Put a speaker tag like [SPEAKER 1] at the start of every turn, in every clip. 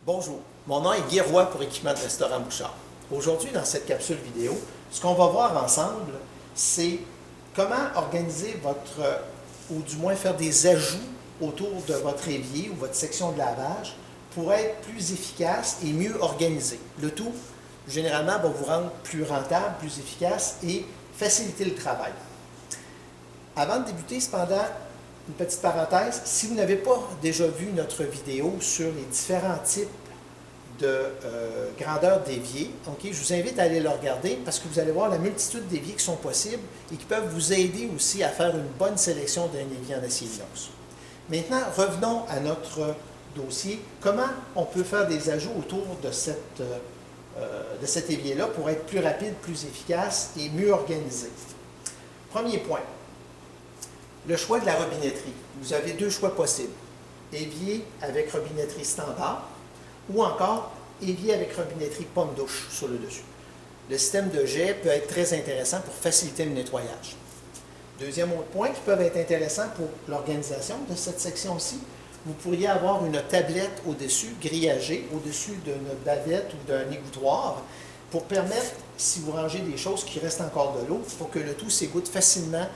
[SPEAKER 1] Bonjour, mon nom est Guy Roy pour Équipement de Restaurant Bouchard. Aujourd'hui, dans cette capsule vidéo, ce qu'on va voir ensemble, c'est comment organiser ou du moins faire des ajouts autour de votre évier ou votre section de lavage pour être plus efficace et mieux organisé. Le tout, généralement, va vous rendre plus rentable, plus efficace et faciliter le travail. Avant de débuter, cependant, une petite parenthèse, si vous n'avez pas déjà vu notre vidéo sur les différents types de grandeur d'évier, je vous invite à aller le regarder parce que vous allez voir la multitude d'éviers qui sont possibles et qui peuvent vous aider aussi à faire une bonne sélection d'un évier en acier inox. Maintenant, revenons à notre dossier. Comment on peut faire des ajouts autour de cet évier-là pour être plus rapide, plus efficace et mieux organisé? Premier point. Le choix de la robinetterie. Vous avez deux choix possibles. Évier avec robinetterie standard ou encore évier avec robinetterie pomme douche sur le dessus. Le système de jet peut être très intéressant pour faciliter le nettoyage. Deuxième autre point qui peut être intéressant pour l'organisation de cette section-ci, vous pourriez avoir une tablette au-dessus, grillagée, au-dessus d'une bavette ou d'un égouttoir pour permettre, si vous rangez des choses qui restent encore de l'eau, pour que le tout s'égoutte facilement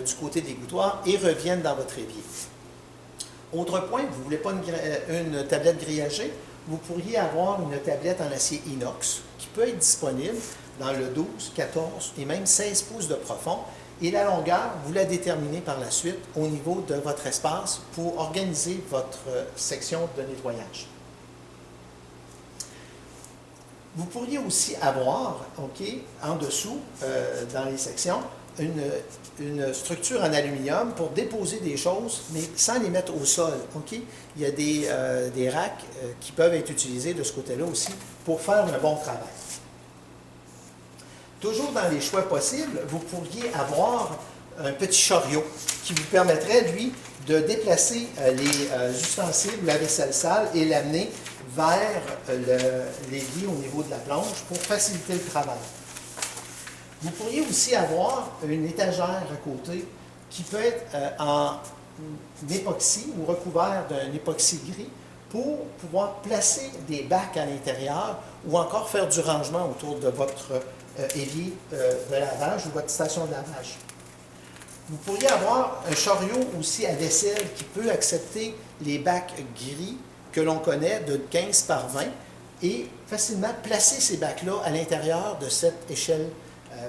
[SPEAKER 1] du côté de l'égouttoir et revienne dans votre évier. Autre point, vous ne voulez pas une tablette grillagée, vous pourriez avoir une tablette en acier inox qui peut être disponible dans le 12, 14 et même 16 pouces de profond. Et la longueur, vous la déterminez par la suite au niveau de votre espace pour organiser votre section de nettoyage. Vous pourriez aussi avoir, en dessous, dans les sections, une structure en aluminium pour déposer des choses, mais sans les mettre au sol. Il y a des racks qui peuvent être utilisés de ce côté-là aussi pour faire un bon travail. Toujours dans les choix possibles, vous pourriez avoir un petit chariot qui vous permettrait, lui, de déplacer les ustensiles ou la vaisselle sale et l'amener vers l'évier au niveau de la plonge pour faciliter le travail. Vous pourriez aussi avoir une étagère à côté qui peut être en époxy ou recouvert d'un époxy gris pour pouvoir placer des bacs à l'intérieur ou encore faire du rangement autour de votre évier de lavage ou votre station de lavage. Vous pourriez avoir un chariot aussi à vaisselle qui peut accepter les bacs gris que l'on connaît de 15 par 20 et facilement placer ces bacs-là à l'intérieur de cette échelle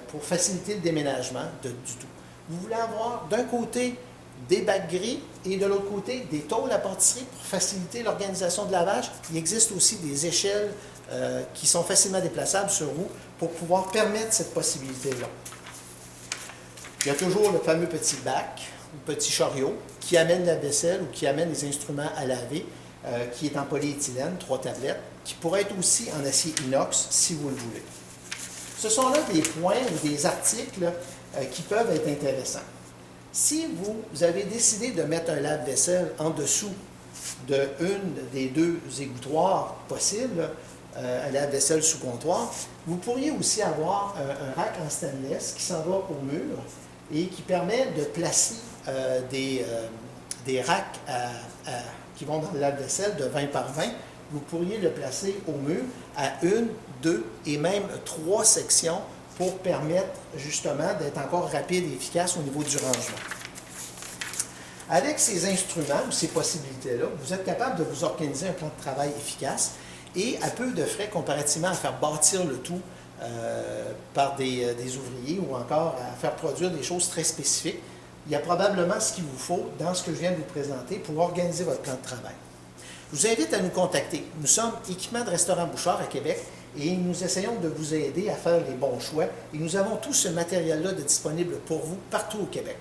[SPEAKER 1] pour faciliter le déménagement du tout. Vous voulez avoir d'un côté des bacs gris et de l'autre côté des tôles à pâtisserie pour faciliter l'organisation de lavage. Il existe aussi des échelles qui sont facilement déplaçables sur vous pour pouvoir permettre cette possibilité-là. Il y a toujours le fameux petit bac ou petit chariot qui amène la vaisselle ou qui amène les instruments à laver, qui est en polyéthylène, 3 tablettes, qui pourrait être aussi en acier inox si vous le voulez. Ce sont là des points ou des articles qui peuvent être intéressants. Si vous avez décidé de mettre un lave-vaisselle en dessous d'une des deux égouttoirs possibles, un lave-vaisselle sous comptoir, vous pourriez aussi avoir un rack en stainless qui s'en va au mur et qui permet de placer des racks qui vont dans le lave-vaisselle de 20 par 20. Vous pourriez le placer au mur à 1, 2 et même 3 sections pour permettre justement d'être encore rapide et efficace au niveau du rangement. Avec ces instruments ou ces possibilités-là, vous êtes capable de vous organiser un plan de travail efficace et à peu de frais comparativement à faire bâtir le tout par des ouvriers ou encore à faire produire des choses très spécifiques. Il y a probablement ce qu'il vous faut dans ce que je viens de vous présenter pour organiser votre plan de travail. Je vous invite à nous contacter. Nous sommes Équipement de Restaurant Bouchard à Québec et nous essayons de vous aider à faire les bons choix et nous avons tout ce matériel-là de disponible pour vous partout au Québec.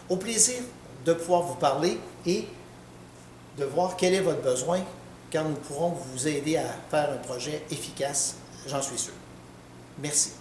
[SPEAKER 1] Au plaisir de pouvoir vous parler et de voir quel est votre besoin quand nous pourrons vous aider à faire un projet efficace, j'en suis sûr. Merci.